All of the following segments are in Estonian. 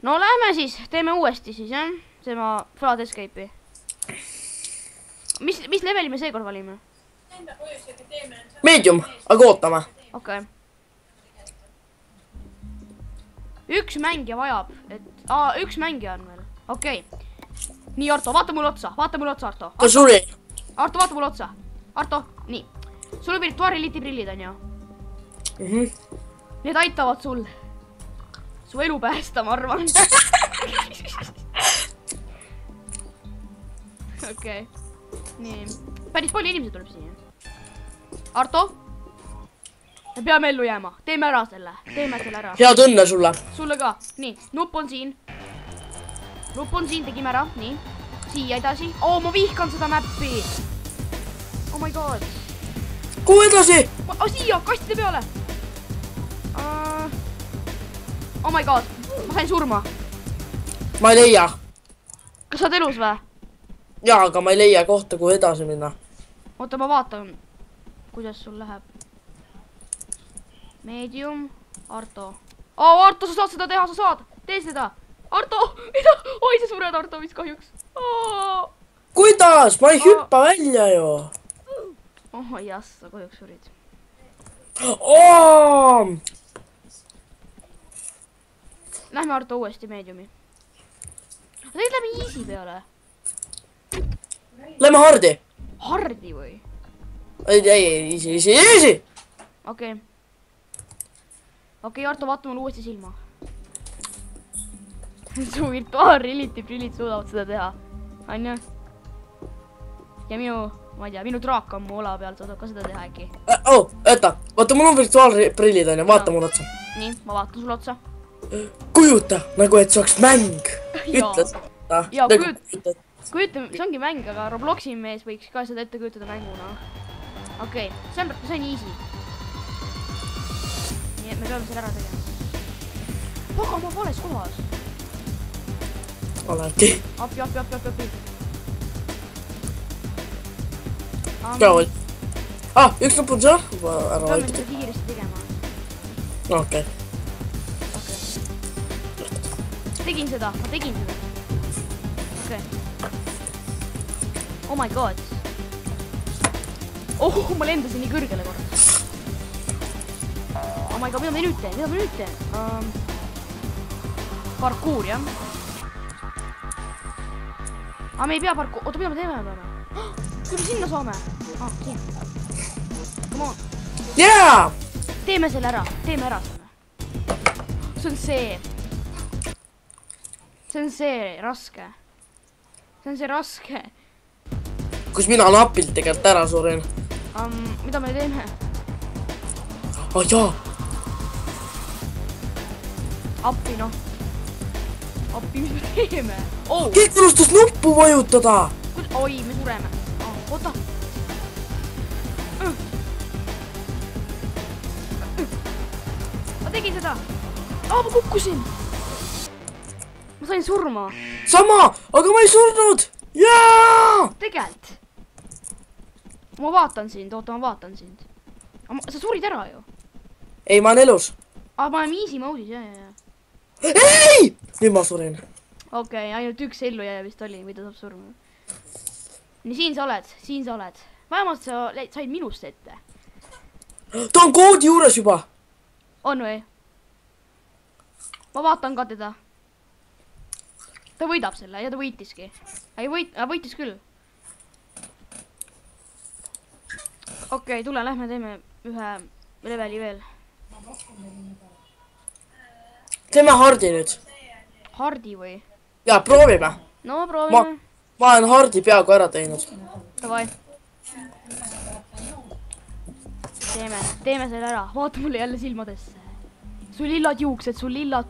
no lähme siis, teeme uuesti siis, jah? Teeme Flood Escape'i. Mis leveli me seekord valime? Medium, aga ootame. Okei. Üks mängija vajab, et... üks mängija on veel. Okei. Nii, Arto, vaata mulle otsa, Arto. Ta suri. Arto, vaata mulle otsa. Arto, nii. Sul on virtuaalreality prillid, on ju? Need aitavad sul su elu päästa, ma arvan. Okei. Nii. Päris palju inimesi tuleb siia. Arto? Me peame ellu jääma. Teeme ära selle. Teeme selle ära. Head õnne sulle. Sulle ka. Nii. Nupp on siin. Tegime ära. Nii. Siia edasi. Oo, ma vihkan seda mäppi. Oh my god. Kuhu edasi? Siia, kastide peale. Oh my god. Ma sain surma. Ma ei leia. Kas sa oled elus või? Jaa, aga ma ei leia kohta, kuhu edasi minna. Oota, ma vaatan, kuidas sul läheb. Medium, Arto. Arto, sa saad seda teha, sa saad. Tee seda. Arto, mida? Oi, sa sured, Arto, mis kahjuks. Kuidas? Ma ei hüppa välja ju. Oh, jas, sa kahjuks surid. Lähme, Arto, uuesti mediumi. Nüüd lähme easy peale. Lähme hardi. Hardi või? Ei, easy. Okei, Arto, vaata mulle uuesti silma. Su virtuaalreality prillid suudavad seda teha. Anja. Ja ma ei tea, minu draak on mu ola peal, suudab ka seda teha äkki. Oota, vaata, mul on virtuaalprillid, on ju, vaata mulle otsa. Nii, ma vaatan sulle otsa. Kujuta, nagu et see oleks mäng. Ütle seda. Jaa, kujuta, see ongi mäng, aga Robloxi mees võiks ka seda ette kujutada mänguna. Okei, see on easy. Nii, et me peame selle ära tegema. Paga, ma vales kohas. Alati. Api. Kaua. Üks nupp on seal. Peame seda kiiresti tegema. Okei. Tegin seda. Okei. Oh my god. Ma lendasin nii kõrgele korda. Oh my god, mida me nüüd teen? Parkuur, jah? Me ei pea parkuur. Oota, mida me teeme? Kui me sinna saame? Siin. Come on. Jaa! Teeme selle ära. Teeme ära selle. See on see raske. Kus mina napilt tegelikult ära surin. Mida me teeme? Jaa. Appi, noh. Appi, mis me teeme? Kõik unustas nuppu vajutada. Oi, me sureme. Oota. Ma tegin seda. Ma kukkusin. Ma sain surma. Sama, aga ma ei surnud. Jaa! Tegelt. Ma vaatan sind, oota, ma vaatan sind. Sa surid ära ju. Ei, ma olen elus. Ma olen easy mode'is, jah. Ei! Nüüd ma surin. Okei, ainult üks ellujääja vist oli, või ta saab surma. Nii, siin sa oled. Vähemalt sa said minust ette. Ta on koodi juures juba. On või? Ma vaatan ka teda. Ta võidab selle ja ta võitiski. Võitis küll. Okei, tule, lähme teeme ühe leveli veel. Teeme hardi nüüd. Hardi või? Jaa, proovime. No, proovime. Ma olen hardi peaaegu ära teinud. Davai. Teeme selle ära. Vaata mulle jälle silmadesse. Su lillad juuksed, su lillad...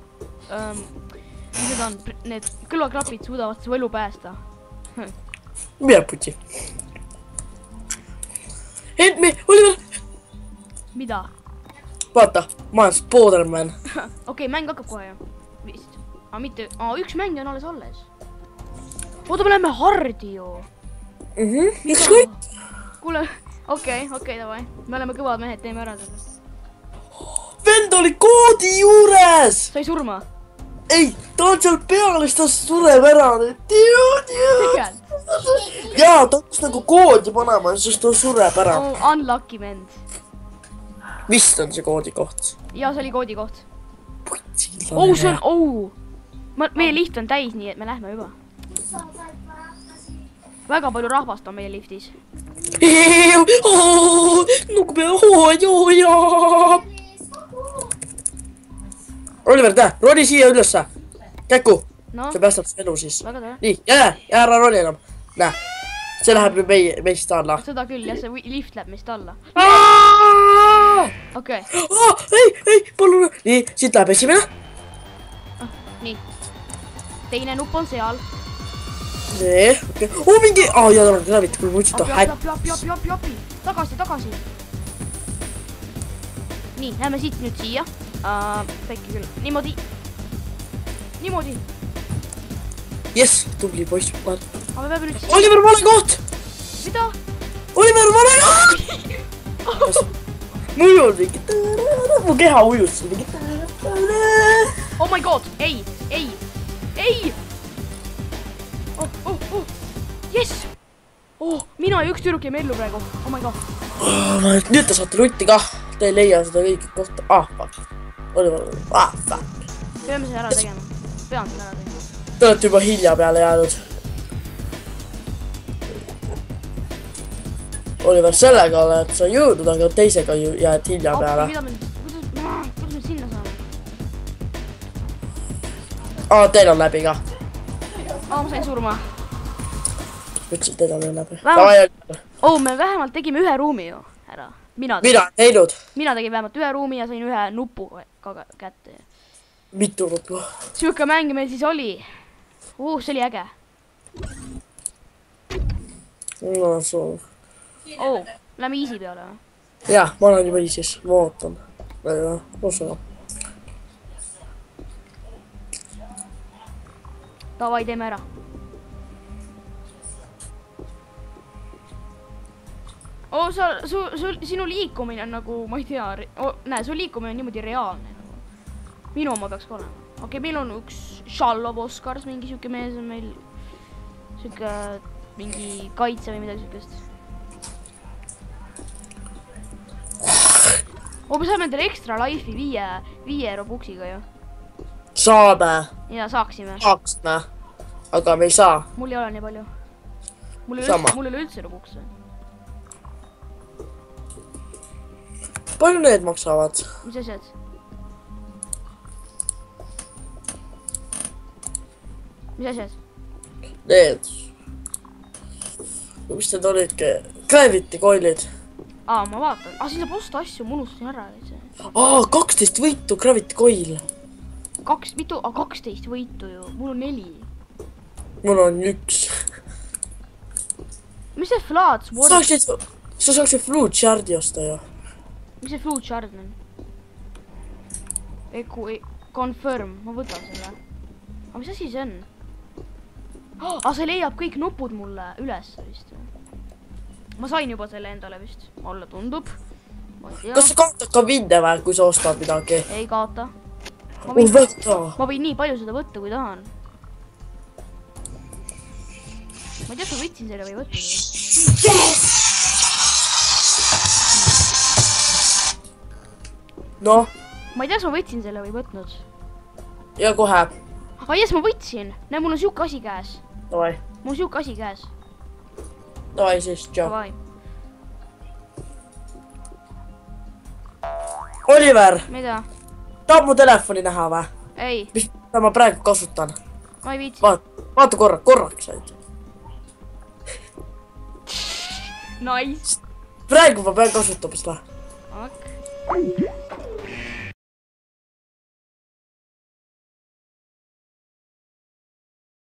mis need on? Need kõlaklapid suudavad su elu päästa. Mida puti? Oliver! Mida? Vaata, ma olen Spiderman. Okei, mäng hakkab kohe ju. Vist. Mitte... üks mäng on alles. Oota, me läheme hardi ju. Ükskõik. Kuule, okei, davai. Me oleme kõvad mehed, teeme ära seda. Vend oli koodi juures! Sai surma? ei, ta on seal peal, siis ta sureb ära. tegelikult. jaa, ta hakkas nagu koodi panema, siis ta sureb ära. Oh, unlucky vend. vist on see koodi koht. ja see oli koodi koht. Oh, see on, meie lift on täis, nii et me lähme juba. väga palju rahvast on meie liftis. Oliver, tea, roni siia ülesse. Käku. No, see päästab su elu siis. väga tore. nii, ja ära roni enam. Näe, see läheb ju meist alla. Seda küll, jah, see lift läheb meist alla. Okei. ei, palun. nii, siit läheb esimene. Nii. Teine nupp on seal. nii, okei. mingi, jaa, tal on gravit, kui ma mõtlesin, et ta häkk. Jopi. Tagasi. Nii, lähme siit nüüd siia. Pekki küll. Niimoodi. Jess, tubli poiss. Aga me peame nüüd siia. Oliver, vale koht! Mida? Oliver, vale koht! mul on mingi... mu keha ujus mingi... Oh my god, ei! Jess! Mina ja üks tüdruk jäime ellu praegu. Oh my god. nüüd te saate rutti kah. Te ei leia seda õiget kohta. Fuck. Oliver, fuck. Peame selle ära tegema. Pean selle ära tegema. Te olete juba hilja peale jäänud. Oliver, sellega oled sa jõudnud, aga teisega jääd hilja peale. Kuidas me sinna saame? Teil on läbi ka. Ma sain surma. Ütlesin, teil on läbi. Me vähemalt tegime ühe ruumi ju ära. Mina teinud? Mina tegin vähemalt ühe ruumi ja sain ühe nupu ka kätte. Mitu nuppu? Siuke mäng meil siis oli. See oli äge. No suur. Lähme easy peale või? Jah, ma olen juba easy's, ma ootan. Osa. Davai, teeme ära. Sinu liikumine on nagu, ma ei tea, näe, su liikumine on niimoodi reaalne. Minu oma peaks ka olema. Okei, meil on üks Shallov Oscars, mingi siuke mees on meil. Siuke mingi kaitse või midagi siukest. Me saame endale ekstra life'i 5 Robuxiga ju. Saame. Ja saaksime. Saaksime. Aga me ei saa. Mul ei ole nii palju. Mul ei ole üldse Robux'e. Palju need maksavad? Mis asjad? Mis asjad? Need. Mis need olidki? Gravity coil'id. Ma vaatan. Siin saab osta asju, ma unustasin ära. 12 võitu Gravity coil. 12 võitu ju. Mul on 4. Mul on 1. Mis see Floods? Sa saaksid Flood Shardi osta ju. Mis see Flood Shard on? Confirm, ma võtan selle. Aga mis asi see on? See leiab kõik nupud mulle üles vist. Ma sain juba selle endale vist. Mulle tundub. Kas sa kaotad ka vinde või, kui sa ostad midagi? Ei kaota. Ma võin nii palju seda võtta, kui tahan. Ma ei tea, kas ma võtsin selle või võtsin. Noh. Ma ei tea, kas ma võtsin selle või võtnud. Ja kohe. Jes, ma võtsin. Näe, mul on siuke asi käes. Davai. Mul on siuke asi käes. Davai siis, tšau. Oliver. Mida? Tahab mu telefoni näha või? Ei. Mis ma praegu kasutan? Ma ei viitsi. Vaata korraks ainult. Nice. Praegu ma pean kasutama seda. Ok.